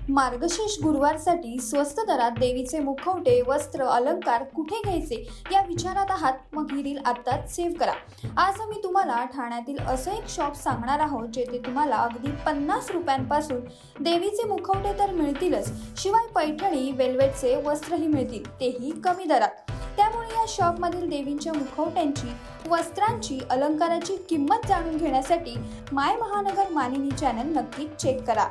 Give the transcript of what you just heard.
मार्गशीर्ष गुरुवारसाठी स्वस्त दरात देवीचे मुखवटे, वस्त्र, अलंकार कुठे घ्यायचे या विचारात आहात? मग ही रील आत्ताच सेव्ह करा. आज आम्ही तुम्हाला ठाण्यातील असं एक शॉप सांगणार आहोत जेथे तुम्हाला अगदी 50 रुपयांपासून देवीचे मुखवटे तर मिळतीलच, शिवाय पैठणी, वेल्वेटचे वस्त्रही मिळतील, तेही कमी दरात. त्यामुळे या शॉपमधील देवींच्या मुखवट्यांची, वस्त्रांची, अलंकाराची किंमत जाणून घेण्यासाठी माय महानगर मानिनी चॅनल नक्कीच चेक करा.